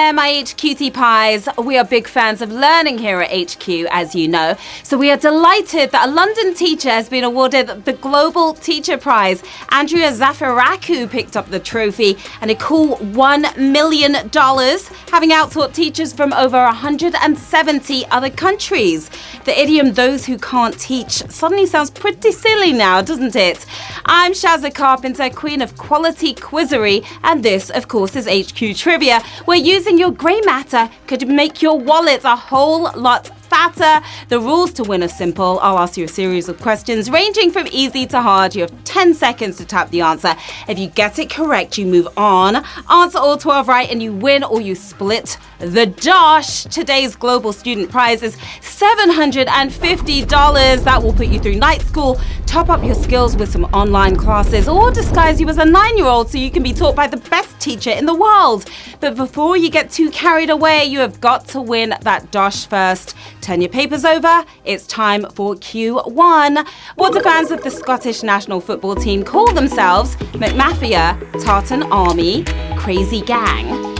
there, my HQT pies. We are big fans of learning here at HQ, as you know. So we are delighted that a London teacher has been awarded the Global Teacher Prize. Andrea Zafiraku picked up the trophy and a cool $1 million, having outtaught teachers from over 170 other countries. The idiom, those who can't teach, suddenly sounds pretty silly now, doesn't it? I'm Sharon Carpenter, queen of quality quizzery, and this, of course, is HQ Trivia, where using your grey matter could make your wallet a whole lot fatter. The rules to win are simple. I'll ask you a series of questions ranging from easy to hard. You have 10 seconds to type the answer. If you get it correct, you move on. Answer all 12 right and you win, or you split the dosh. Today's global student prize is $750. That will put you through night school, top up your skills with some online classes, or disguise you as a 9-year-old so you can be taught by the best teacher in the world. But before you get too carried away, you have got to win that dosh first. Turn your papers over. It's time for Q1. What do fans of the Scottish national football team call themselves? McMafia, Tartan Army, Crazy Gang.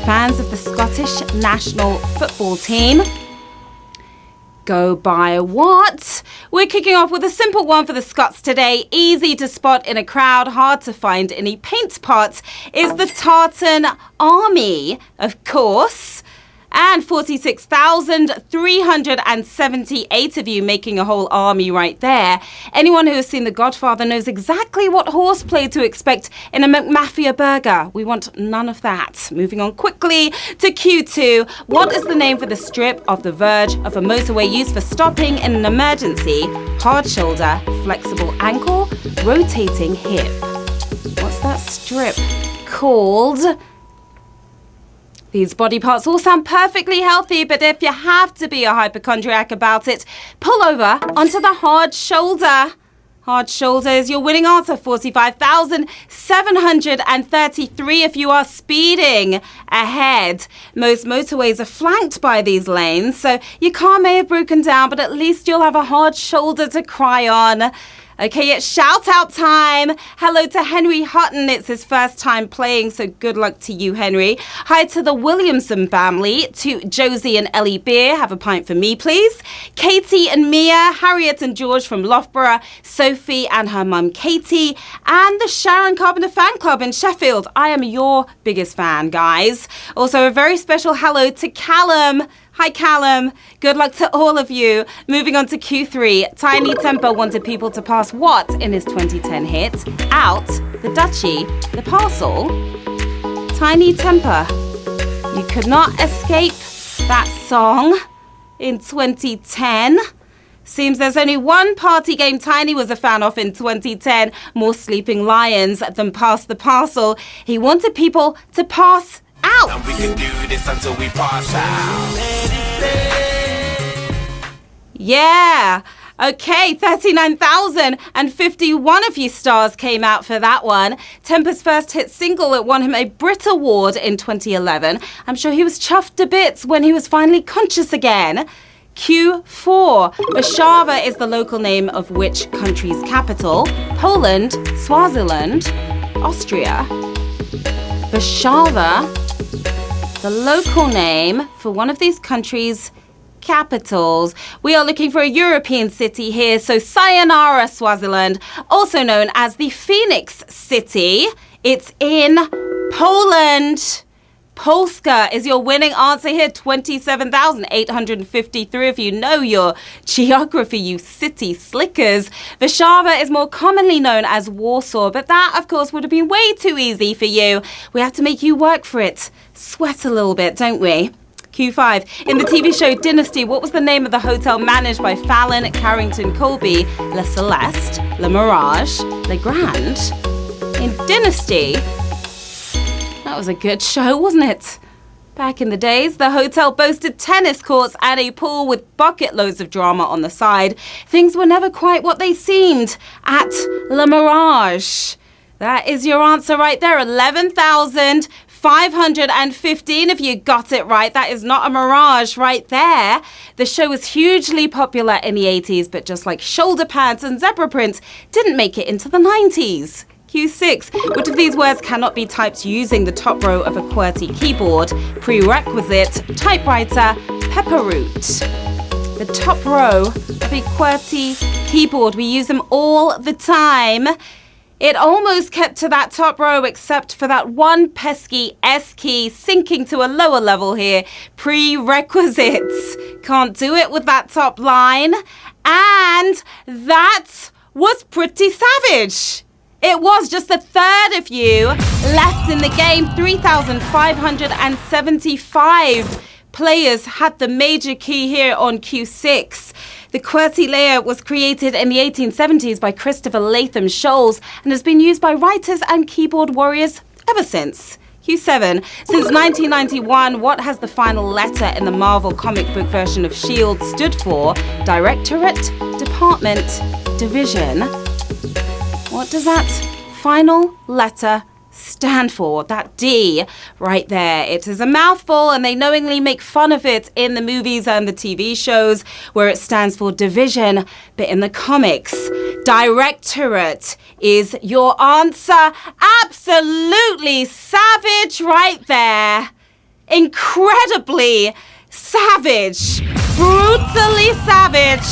Fans of the Scottish national football team go by what? We're kicking off with a simple one for the Scots today. Easy to spot in a crowd, hard to find in a paint pot. Is the Tartan Army, of course. And 46,378 of you, making a whole army right there. Anyone who has seen The Godfather knows exactly what horseplay to expect in a McMafia burger. We want none of that. Moving on quickly to Q2. What is the name for the strip of the verge of a motorway used for stopping in an emergency? Hard shoulder, flexible ankle, rotating hip. What's that strip called? These body parts all sound perfectly healthy, but if you have to be a hypochondriac about it, pull over onto the hard shoulder. Hard shoulder is your winning answer, 45,733 if you are speeding ahead. Most motorways are flanked by these lanes, so your car may have broken down, but at least you'll have a hard shoulder to cry on. Okay, it's shout out time. Hello to Henry Hutton. It's his first time playing, so good luck to you, Henry. Hi to the Williamson family, to Josie and Ellie Beer. Have a pint for me, please. Katie and Mia, Harriet and George from Loughborough, Sophie and her mum, Katie, and the Sharon Carpenter fan club in Sheffield. I am your biggest fan, guys. Also, a very special hello to Callum. Hi, Callum. Good luck to all of you. Moving on to Q3. Tiny Temper wanted people to pass what in his 2010 hit? Out, the Duchy, the Parcel. Tiny Temper. You could not escape that song in 2010. Seems there's only one party game Tiny was a fan of in 2010. More Sleeping Lions than Pass the Parcel. He wanted people to pass out. And we can do this until we pass out. Yeah. Okay, 39,051 of you stars came out for that one. Temper's first hit single that won him a Brit Award in 2011. I'm sure he was chuffed to bits when he was finally conscious again. Q4. Warszawa is the local name of which country's capital? Poland, Swaziland, Austria. Warszawa, the local name for one of these countries' capitals. We are looking for a European city here, so Sayonara, Swaziland, also known as the Phoenix City. It's in Poland. Polska is your winning answer here, 27,853 if you know your geography, you city slickers. Warszawa is more commonly known as Warsaw, but that, of course, would have been way too easy for you. We have to make you work for it. Sweat a little bit, don't we? Q5. In the TV show Dynasty, what was the name of the hotel managed by Fallon Carrington Colby? La Celeste, La Mirage, Le Grand. In Dynasty, that was a good show, wasn't it? Back in the days, the hotel boasted tennis courts and a pool with bucket loads of drama on the side. Things were never quite what they seemed at La Mirage. That is your answer right there, 11,515 if you got it right. That is not a mirage right there. The show was hugely popular in the 80s, but just like shoulder pads and zebra print, didn't make it into the 90s. Q6. Which of these words cannot be typed using the top row of a QWERTY keyboard? Prerequisite, typewriter, pepperroot. The top row of a QWERTY keyboard. We use them all the time. It almost kept to that top row except for that one pesky S key sinking to a lower level here. Prerequisites. Can't do it with that top line. And that was pretty savage. It was just a third of you left in the game. 3,575 players had the major key here on Q6. The QWERTY layer was created in the 1870s by Christopher Latham Scholes and has been used by writers and keyboard warriors ever since. Q7. Since 1991, what has the final letter in the Marvel comic book version of S.H.I.E.L.D. stood for? Directorate, Department, Division. What does that final letter stand for? That D right there. It is a mouthful and they knowingly make fun of it in the movies and the TV shows where it stands for division, but in the comics, directorate is your answer. Absolutely savage right there. Incredibly savage. Brutally savage.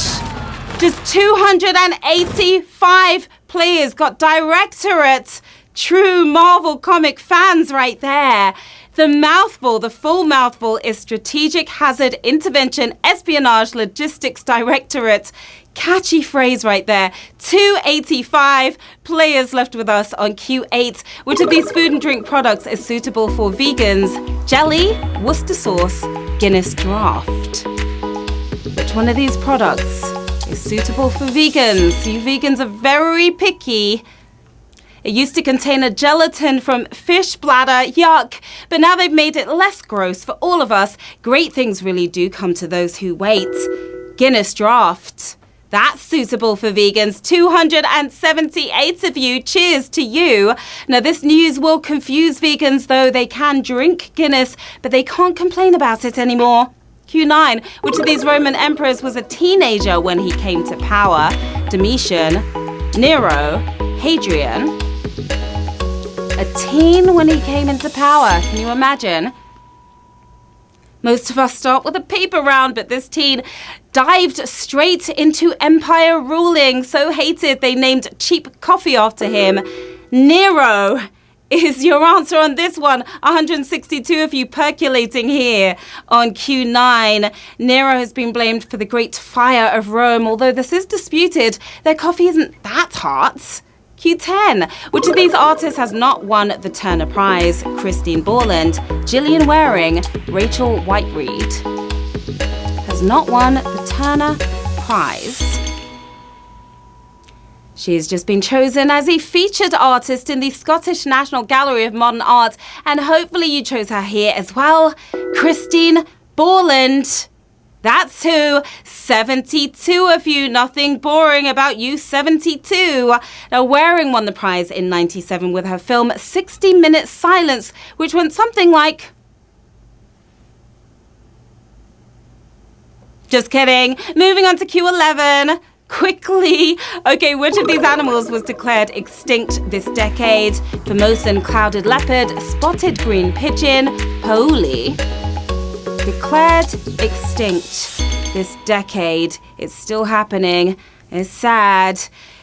Just 285 players got directorate. True Marvel comic fans right there. The mouthful, the full mouthful is Strategic Hazard Intervention Espionage Logistics Directorate. Catchy phrase right there. 285 players left with us on Q8. Which of these food and drink products is suitable for vegans? Jelly, Worcester sauce, Guinness Draught. Which one of these products is suitable for vegans? You vegans are very picky. It used to contain a gelatin from fish bladder, yuck, but now they've made it less gross for all of us. Great things really do come to those who wait. Guinness Draught. That's suitable for vegans. 278 of you. Cheers to you. Now, this news will confuse vegans, though they can drink Guinness, but they can't complain about it anymore. Q9. Which of these Roman emperors was a teenager when he came to power? Domitian, Nero, Hadrian. A teen when he came into power. Can you imagine? Most of us start with a paper round, but this teen dived straight into empire ruling. So hated they named cheap coffee after him. Nero is your answer on this one. 162 of you percolating here on Q9. Nero has been blamed for the Great Fire of Rome. Although this is disputed, their coffee isn't that hot. Q10. Which of these artists has not won the Turner Prize? Christine Borland, Gillian Waring, Rachel Whiteread. Has not won the Turner Prize. She has just been chosen as a featured artist in the Scottish National Gallery of Modern Art, and hopefully you chose her here as well. Christine Borland. That's who. 72 of you. Nothing boring about you, 72. Now, Waring won the prize in 97 with her film 60 Minutes Silence, which went something like... Just kidding. Moving on to Q11. Quickly. Okay, which of these animals was declared extinct this decade? Formosan clouded leopard, spotted green pigeon, Pauli. Declared extinct this decade. It's still happening. It's sad.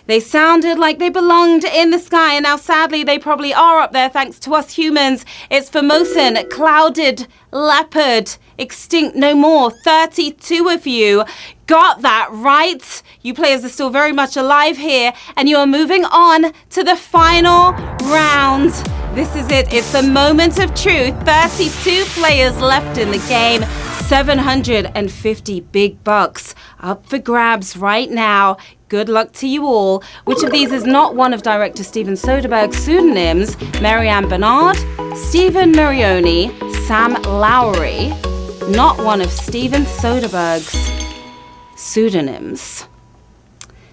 They sounded like they belonged in the sky, and now sadly they probably are up there thanks to us humans. It's Formosan clouded leopard. Extinct no more. 32 of you got that right. You players are still very much alive here, and you are moving on to the final round. This is it. It's the moment of truth. 32 players left in the game. 750 big bucks up for grabs right now. Good luck to you all. Which of these is not one of director Steven Soderbergh's pseudonyms? Marianne Bernard, Stephen Mirioni, Sam Lowry. Not one of Steven Soderbergh's pseudonyms.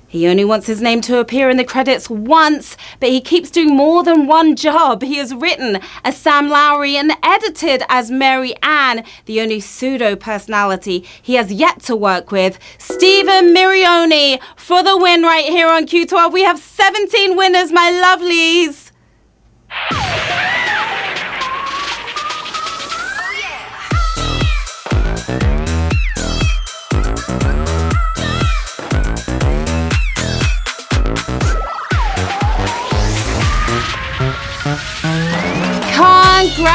He only wants his name to appear in the credits once, but he keeps doing more than one job. He has written as Sam Lowry and edited as Mary Ann, the only pseudo-personality he has yet to work with. Stephen Mirioni for the win right here on Q12. We have 17 winners, my lovelies.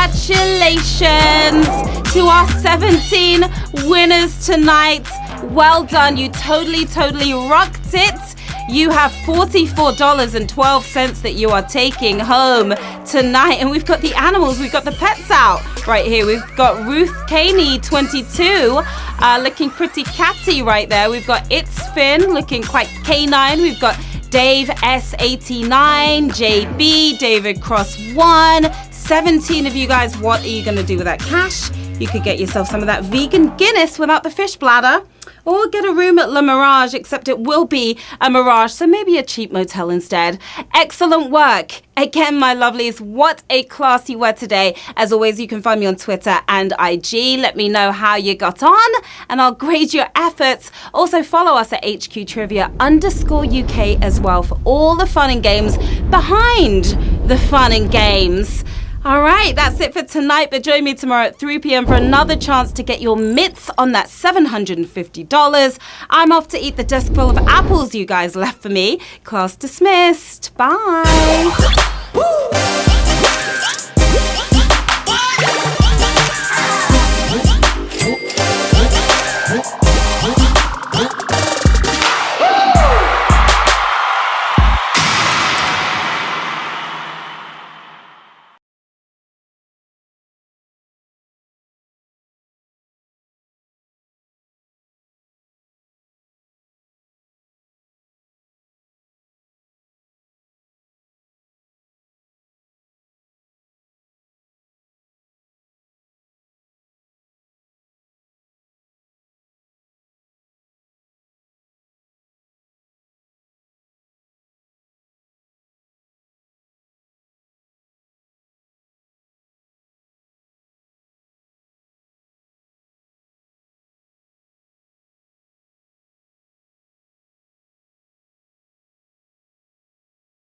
Congratulations to our 17 winners tonight. Well done. You totally rocked it. You have $44.12 that you are taking home tonight. And we've got the animals. We've got the pets out right here. We've got Ruth Caney, 22, looking pretty catty right there. We've got It's Finn, looking quite canine. We've got Dave S89, JB, David Cross 1. 17 of you guys. What are you going to do with that cash? You could get yourself some of that vegan Guinness without the fish bladder. Or get a room at La Mirage, except it will be a Mirage, so maybe a cheap motel instead. Excellent work. Again, my lovelies, what a class you were today. As always, you can find me on Twitter and IG. Let me know how you got on, and I'll grade your efforts. Also, follow us at HQ_Trivia_UK as well for all the fun and games behind the fun and games. All right, that's it for tonight, but join me tomorrow at 3 p.m. for another chance to get your mitts on that $750. I'm off to eat the desk full of apples you guys left for me. Class dismissed. Bye.